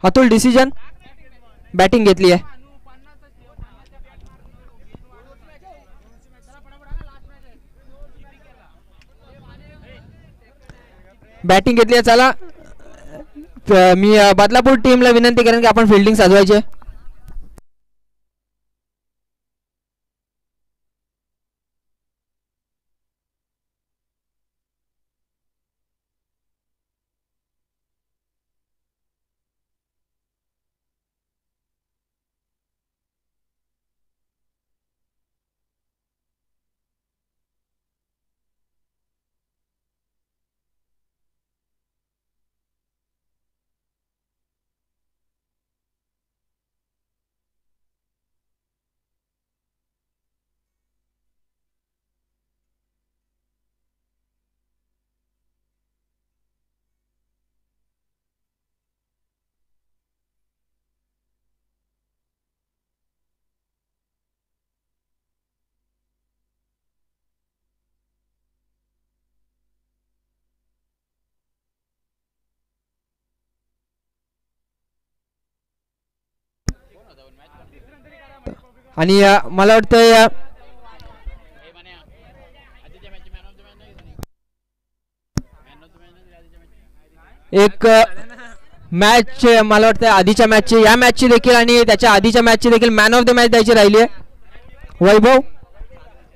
Atul decision batting घेतली आहे. Batting घेतली आहे. चला मी बदलापूर टीमला विनंती करेन की आपण फिल्डिंग साधवायची. आणि मला वाटतं एक मॅच मला वाटतं आधीच्या मॅचची या मॅचची देखील आणि त्याच्या आधीच्या मॅचची देखील मॅन ऑफ द मॅच द्यायची राहिली आहे.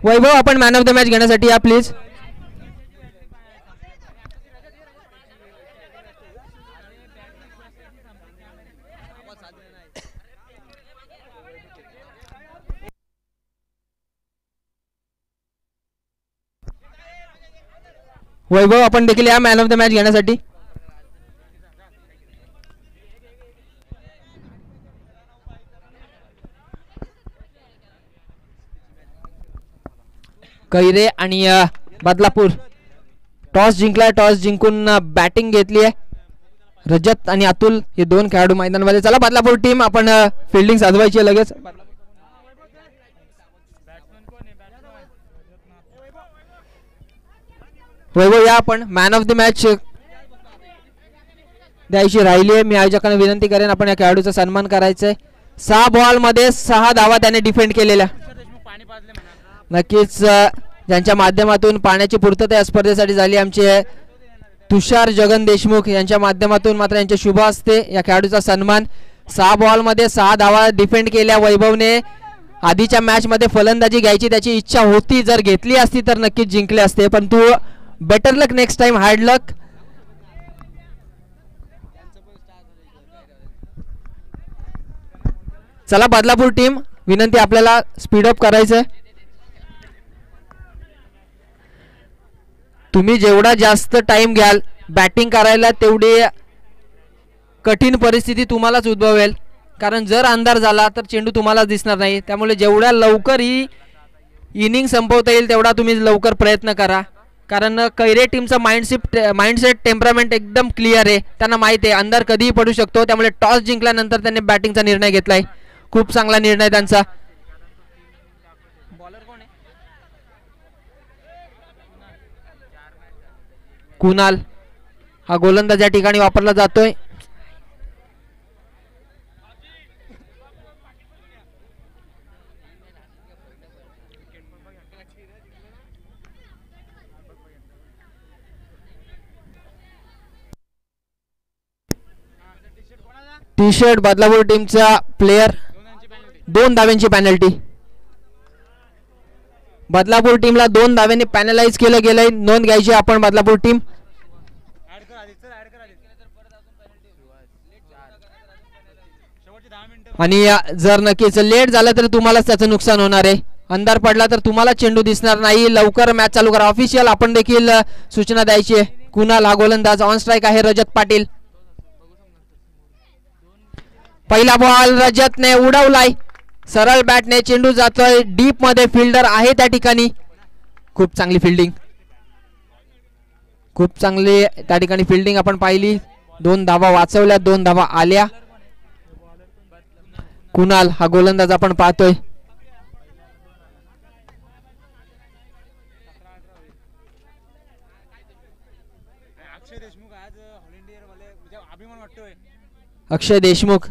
वैभव आपण मॅन ऑफ द मॅच घेण्यासाठी या प्लीज. वैभव आपण देखील या मॅन ऑफ द मॅच घेण्यासाठी. कैरे आणि बदलापूर टॉस जिंकला. टॉस जिंकून बॅटिंग घेतली आहे. रजत आणि अतुल हे दोन खेळाडू मैदानामध्ये. चला बदलापूर टीम आपण फिल्डिंग साधवायची लगेच. वैभव या आपण मॅन ऑफ द मॅच द्यायची राहिली आहे. मी आयोजकांना विनंती करेन आपण या खेळाडूचा सन्मान करायचा आहे. 6 बॉल मध्ये 6 धावा त्याने डिफेंड केलेल्या. नक्कीच ज्यांच्या माध्यमातून पाण्याची पूर्तता या स्पर्धेसाठी झाली आमचे तुषार जगन देशमुख यांच्या माध्यमातून मात्र यांच्या शुभ हस्ते या खेळाडूचा सन्मान. 6 बॉल मध्ये 6 धावा डिफेंड केल्या वैभवने. आधीच्या मॅच मध्ये फलंदाजी घ्यायची त्याची इच्छा होती. जर घेतली असती तर नक्कीच जिंकले असते. पण तू बेटर लक नेक्स्ट टाइम. हार्ड लक. चला बदलापूर टीम विनंती आपल्याला स्पीडअप करायचंय. तुम्ही जेवढा जास्त टाइम घ्याल बॅटिंग करायला तेवढी कठीण परिस्थिती तुम्हालाच उद्भवेल. कारण जर अंधार झाला तर चेंडू तुम्हाला दिसणार नाही. त्यामुळे जेवढ्या लवकर ही इनिंग संपवता येईल तेवढा तुम्ही लवकर प्रयत्न करा. कारण कैरे टीमचा माइंडसेट टेम्परामेंट एकदम क्लिअर आहे. त्यांना माहिती आहे अंधार कधीही पडू शकतो. त्यामुळे टॉस जिंकल्यानंतर त्यांनी बॅटिंगचा निर्णय घेतलाय. खूप चांगला निर्णय त्यांचा. कुणाल हा गोलंदाज या ठिकाणी वापरला जातोय. टी शर्ट बदलापूर टीमचा प्लेयर 2 धाव्यांची पॅनल्टी. बदलापूर टीमला 2 धाव्यांनी पॅनलाइज केलं गेलंय. नोंद घ्यायची आपण बदलापूर टीम. आणि जर नक्कीच लेट झालं तर तुम्हालाच त्याचं नुकसान होणार आहे. अंधार पडला तर तुम्हाला चेंडू दिसणार नाही. लवकर मॅच चालू करा. ऑफिशियल आपण देखील सूचना द्यायची आहे. कुणाल हा गोलंदाज. ऑन स्ट्राईक आहे रजत पाटील. पहिला बॉल रजतने उडवलाय. सरळ बॅटने चेंडू जातोय डीप मध्ये. फिल्डर आहे त्या ठिकाणी. खूप चांगली फिल्डिंग. खूप चांगली त्या ठिकाणी फिल्डिंग आपण पाहिली. 2 धावा वाचवल्या, 2 धावा आल्या. कुणाल हा गोलंदाज आपण पाहतोय. अक्षय देशमुख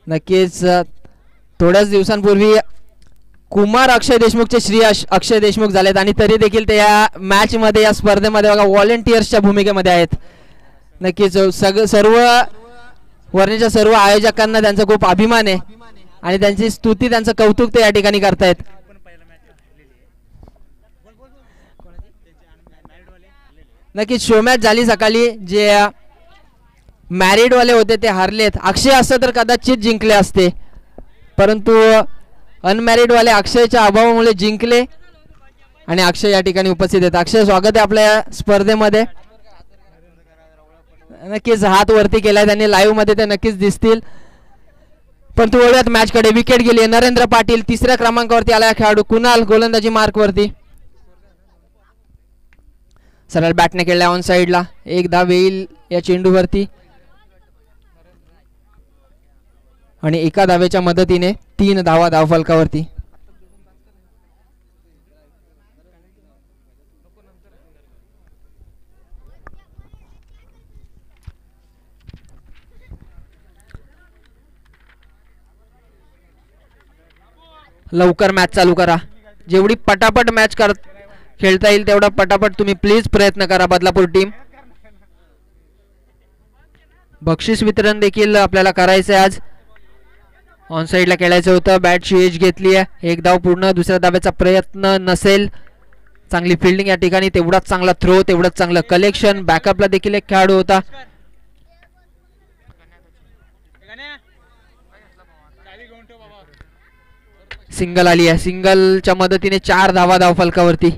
नक्कीच थोड्याच दिवसांपूर्वी कुमार अक्षय देशमुखचे श्री अक्षय देशमुख झालेत आणि तरी देखील ते या मॅच मध्ये या स्पर्धेमध्ये बघा व्हॉलेंटियर्सच्या भूमिकेमध्ये आहेत. नक्कीच सर्व वर्णीच्या सर्व आयोजकांना त्यांचा खूप अभिमान आहे आणि त्यांची स्तुती त्यांचं कौतुक ते या ठिकाणी करतायत. नक्कीच शो मॅच झाली सकाळी. जे मॅरिड वाले होते ते हारलेत. अक्षय असतं तर कदाचित जिंकले असते, परंतु अनमॅरिड वाले अक्षयच्या अभावामुळे जिंकले आणि अक्षय या ठिकाणी उपस्थित आहेत. अक्षय स्वागत आहे आपल्या स्पर्धेमध्ये. नक्कीच हात वरती केलाय त्यांनी, लाईव्ह मध्ये ते नक्कीच दिसतील. पण वळूयात मॅच कडे. विकेट गेली. नरेंद्र पाटील 3ऱ्या क्रमांकावरती आला खेळाडू. कुणाल गोलंदाजी मार्क वरती. सरळ बॅटने खेळलाय ऑन साइडला. 1 धाव येईल या चेंडूवरती आणि एका धावेच्या मदतीने 3 धावा धावफलकावरती. लवकर मॅच चालू करा. जेवढी पटापट मॅच खेळता येईल तेवढा पटापट तुम्ही प्लीज प्रयत्न करा बदलापूर टीम. बक्षीस वितरण देखील आपल्याला करायचं आहे आज. ऑन साइडला खेळायचं होतं. बॅटची एज घेतली आहे. 1 धाव पूर्ण. दुसऱ्या धाव्याचा प्रयत्न नसेल. चांगली फिल्डिंग या ठिकाणी. तेवढाच चांगला थ्रो, तेवढंच चांगलं कलेक्शन. बॅकअपला देखील एक खेळाडू होता. सिंगल आली आहे. सिंगलच्या मदतीने 4 धावा धावफलकावरती.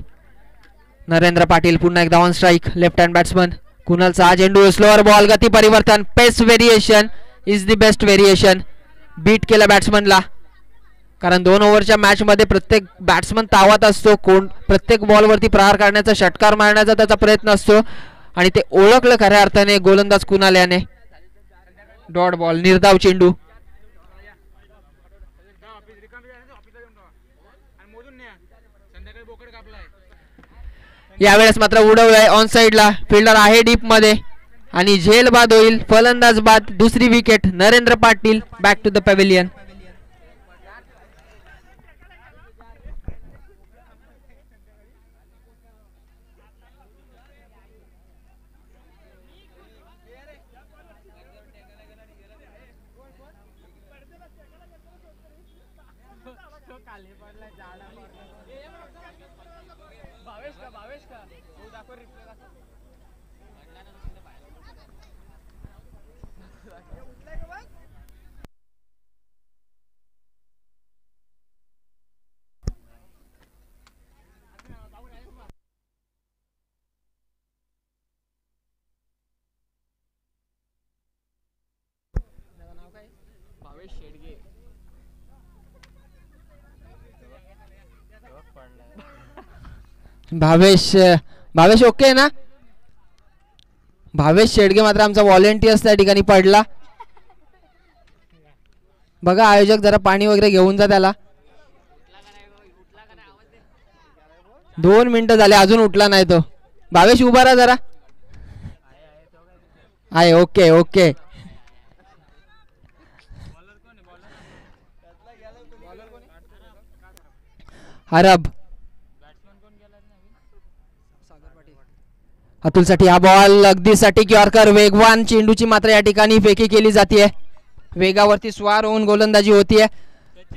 नरेंद्र पाटील पुन्हा एकदा on strike. Left hand batsman. कुणालचा हा चेंडू. Slower ball. गती परिवर्तन. Pace variation is the best variation. Beat केला बॅट्समनला, कारण 2 ओव्हरच्या मॅच मध्ये प्रत्येक बॅट्समन तावात असतो. प्रत्येक बॉलवरती प्रहार करण्याचा, षटकार मारण्याचा त्याचा प्रयत्न असतो आणि ते ओळखलं खऱ्या अर्थाने गोलंदाज कुणाल याने. Dot ball. निर्धाव चेंडू. यावेळेस मात्र उडवलाय ऑन साइडला. फिल्डर आहे डीप मध्ये आणि झेल बाद होईल. फलंदाज बाद. दुसरी wicket. Narendra Patil back to the pavilion. Bhavesh okay आहे ना. भावेश शेडगे मात्र आमचा व्हॉलेंटियर्स त्या ठिकाणी पडला. बघा आयोजक जरा पाणी वगैरे घेऊन जा त्याला. 2 मिनिटं झाले अजून उठला नाही तो. भावेश उभा राहा जरा. आहे ओके ओके. हरब. अतुलसाठी हा बॉल अगदी सटीक यॉर्कर. वेगवान चेंडूची मात्र या ठिकाणी फेकी केली जाते. वेगावरती स्वार होऊन गोलंदाजी होतीये.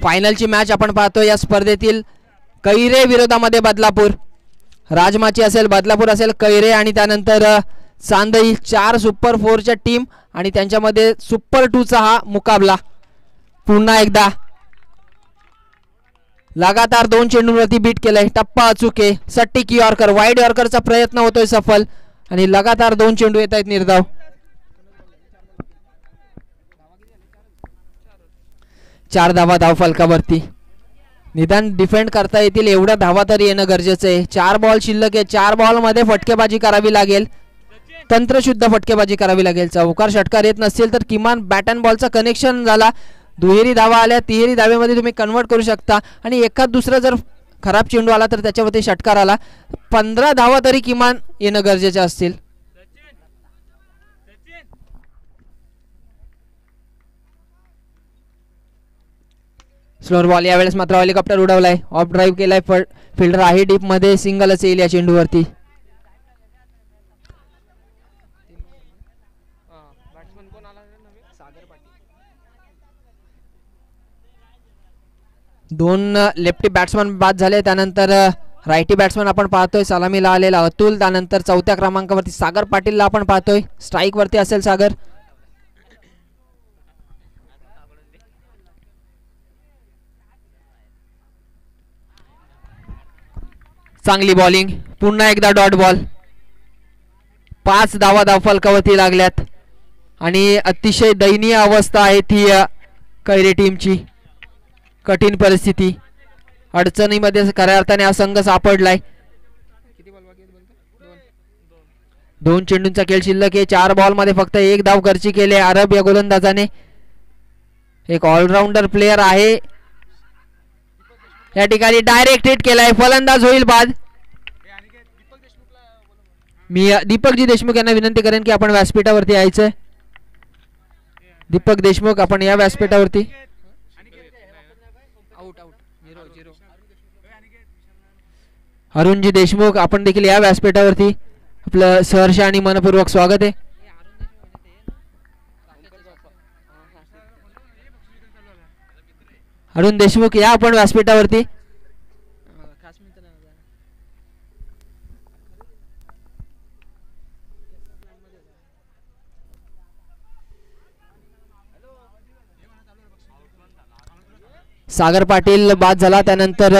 फायनलची मॅच आपण पाहतो या स्पर्धेतील. कैरे विरोधामध्ये बदलापूर. राजमाची असेल, बदलापूर असेल, कैरे आणि त्यानंतर चांदई. 4 सुपर 4च्या टीम आणि त्यांच्यामध्ये सुपर 2चा हा मुकाबला. पुन्हा एकदा लगातार 2 चेंडूंवरती बीट केलंय. टप्पा अचूक आहे. सटीक यॉर्कर. वाईड यॉर्करचा प्रयत्न होतोय सफल आणि लगातार 2 चेंडू येत आहेत निर्धाव. 4 धावा धावफलकावरती. निदान डिफेंड करता येतील एवढ्या धावा तरी येणं गरजेचं आहे. 4 बॉल शिल्लक आहे. 4 बॉलमध्ये फटकेबाजी करावी लागेल, तंत्रशुद्ध फटकेबाजी करावी लागेल. चौकार षटकार येत नसतील तर किमान बॅट अँड बॉलचा कनेक्शन झाला, दुहेरी धावा आल्या, तिहेरी धावेमध्ये तुम्ही कन्वर्ट करू शकता. आणि एखाद दुसरा जर खराब चेंडू आला तर त्याच्यावरती षटकार आला, 15 धावा तरी किमान येणं गरजेचे असतील. स्लोअर बॉल यावेळेस मात्र हेलिकॉप्टर उडवलाय, ऑफ ड्राईव्ह केलाय, फिल्डर आहे डीप मध्ये, सिंगलच येईल या चेंडूवरती. दोन लेफ्टी बॅट्समन बाद झाले. त्यानंतर रायटी बॅट्समन आपण पाहतोय, सलामीला आलेला अतुल. त्यानंतर 4थ्या क्रमांकावरती सागर पाटीलला आपण पाहतोय, स्ट्राईक वरती असेल सागर. चांगली बॉलिंग, पुन्हा एकदा डॉट बॉल. 5 धावा धावफलकावरती लागल्यात आणि अतिशय दयनीय अवस्था आहे ती कैरे टीमची. कठीण परिस्थिती, अडचणीमध्ये खऱ्या अर्थाने हा संघ सापडलाय. 2 चेंडूंचा खेळ शिल्लक आहे. 4 बॉलमध्ये फक्त 1 धाव खर्ची केले अरब या गोलंदाजाने. एक ऑलराऊंडर प्लेयर आहे, या ठिकाणी डायरेक्ट हिट केलाय, फलंदाज होईल बाद. मी दीपकजी देशमुख यांना विनंती करेन की आपण व्यासपीठावरती यायचंय. दीपक देशमुख, आपण या व्यासपीठावरती. अरुणजी देशमुख, आपण देखील या व्यासपीठावरती. आपलं सहर्ष आणि मनपूर्वक स्वागत आहे. अरुण देशमुख, या आपण व्यासपीठावरती. सागर पाटील बाद झाला. त्यानंतर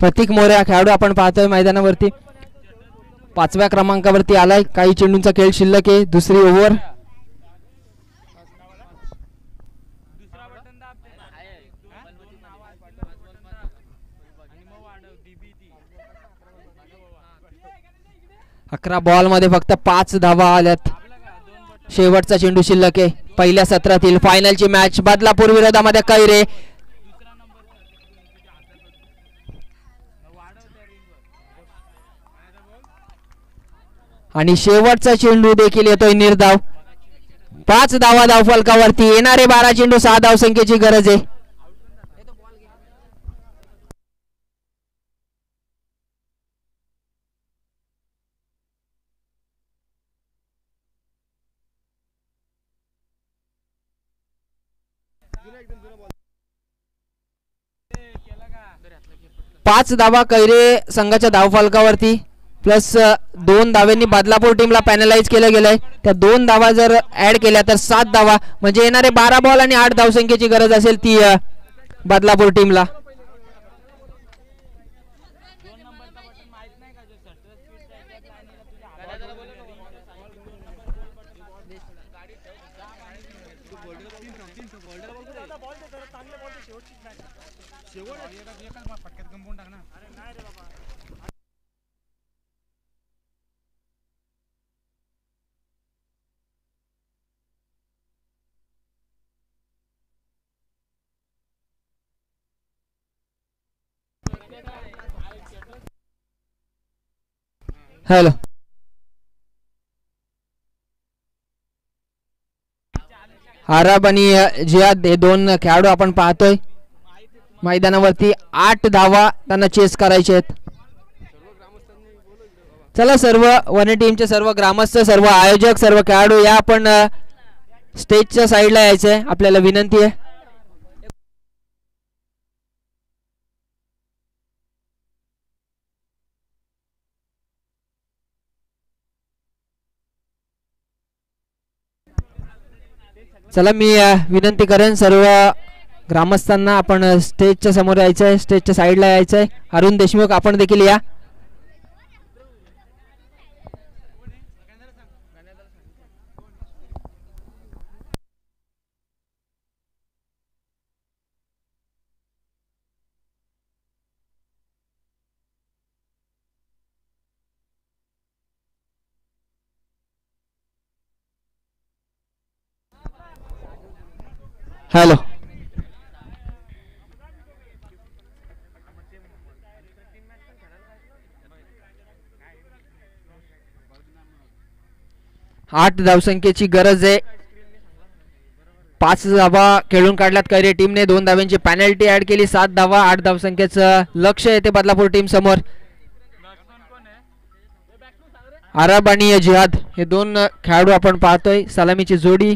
प्रतीक मोरे हा खेळाडू आपण पाहतोय मैदानावरती, 5व्या क्रमांकावरती आलाय. काही चेंडूंचा खेळ शिल्लक आहे, दुसरी ओव्हर. अकरा बॉल मध्ये फक्त 5 धावा आल्यात. शेवटचा चेंडू शिल्लक आहे पहिल्या सत्रातील. फायनलची मॅच बदलापूर विरोधामध्ये कैरे. आणि शेवटचा चेंडू देखील येतोय निर्धाव. 5 धावा धावफलकावरती. येणारे 12 चेंडू 6 धावसंख्येची गरज आहे. पाच धावा कैरे संघाच्या धावफलकावरती, प्लस 2 धावांनी बदलापूर टीमला पॅनलाइज केलं गेलंय. त्या 2 धावा जर ऍड केल्या तर 7 धावा, म्हणजे येणारे 12 बॉल आणि 8 धावसंख्येची गरज असेल ती बदलापूर टीमला. हॅलो, आरब आणि जिहाद हे 2 खेळाडू आपण पाहतोय मैदानावरती. 8 धावा त्यांना चेस करायचे आहेत. चला, सर्व वन टीमचे सर्व ग्रामस्थ, सर्व आयोजक, सर्व खेळाडू या आपण स्टेजच्या साईडला यायचंय, आपल्याला विनंती आहे. चला, मी विनंती करेन सर्व ग्रामस्थांना आपण स्टेजच्या समोर यायचंय, स्टेजच्या साईडला यायचंय. अरुण देशमुख, आपण देखील या. हॅलो. आठ धावसंख्येची गरज आहे. 5 धावा खेळून काढल्यात कैरे टीमने. 2 धावांची पेनल्टी ऍड केली. 7 धावा. 8 धावसंख्येचं लक्ष येते बदलापूर टीम समोर. अरब आणि जिहाद हे 2 खेळाडू आपण पाहतोय. सलामीची जोडी.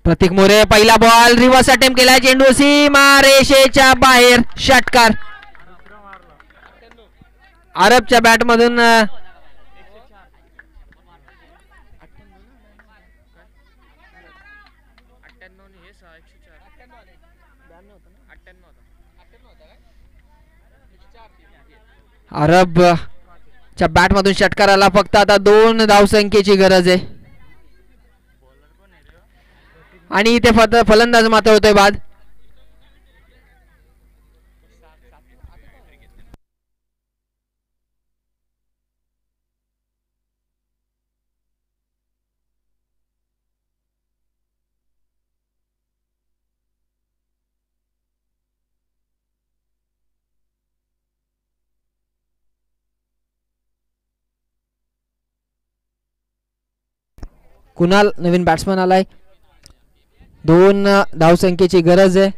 प्रतीक मोरे पहिला बॉल. रिव्हर्स अटेम्प्ट केला. चेंडू सीमा रेषेच्या बाहेर. षटकार. अरबच्या बॅट मधून अरबच्या बॅट मधून षटकार आला. फक्त आता 2 धावसंख्येची गरज आहे आणि इथे फलंदाज मात्र होतोय बाद. कुणाल नवीन बॅट्समन आलाय. 2 धावसंख्येची गरज आहे.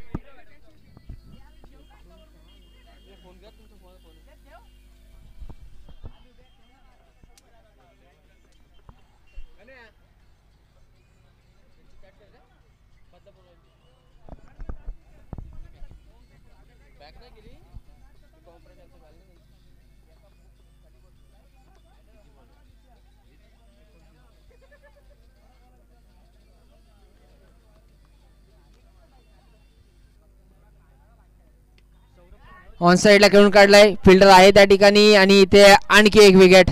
ऑन साइडला खेळून काढलाय. फिल्डर आहे त्या ठिकाणी आणि इथे आणखी एक विकेट.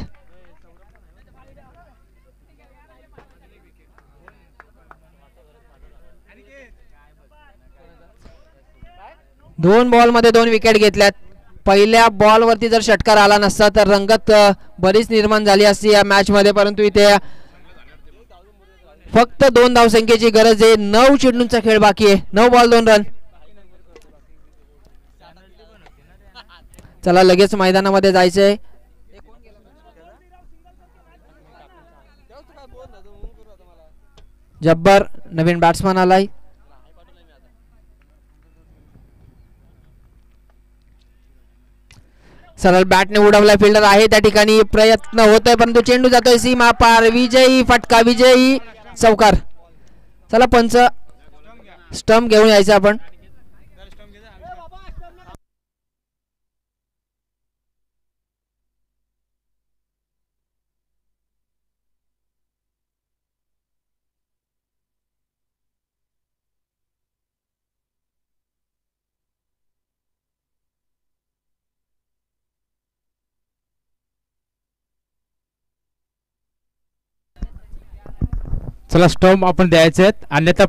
दोन बॉल मध्ये 2 विकेट घेतल्यात. पहिल्या बॉल वरती जर षटकार आला नसता तर रंगत बरीच निर्माण झाली असती या मॅच मध्ये, परंतु इथे फक्त 2 धावसंख्येची गरज आहे. 9 चेंडूंचा खेळ बाकी आहे. 9 बॉल 2 रन. चला लगेच मैदानामध्ये जायचंय. जब्बर नवीन बॅट्समन आलाय. सरळ बॅटने उडवलाय. फिल्डर आहे त्या ठिकाणी. प्रयत्न होतोय परंतु चेंडू जातोय सीमा पार. विजयी फटका. विजयी चौकार. चला पंच स्टंप घेऊन यायचं आपण. चला स्टंप आपण द्यायचे आहेत, अन्यथा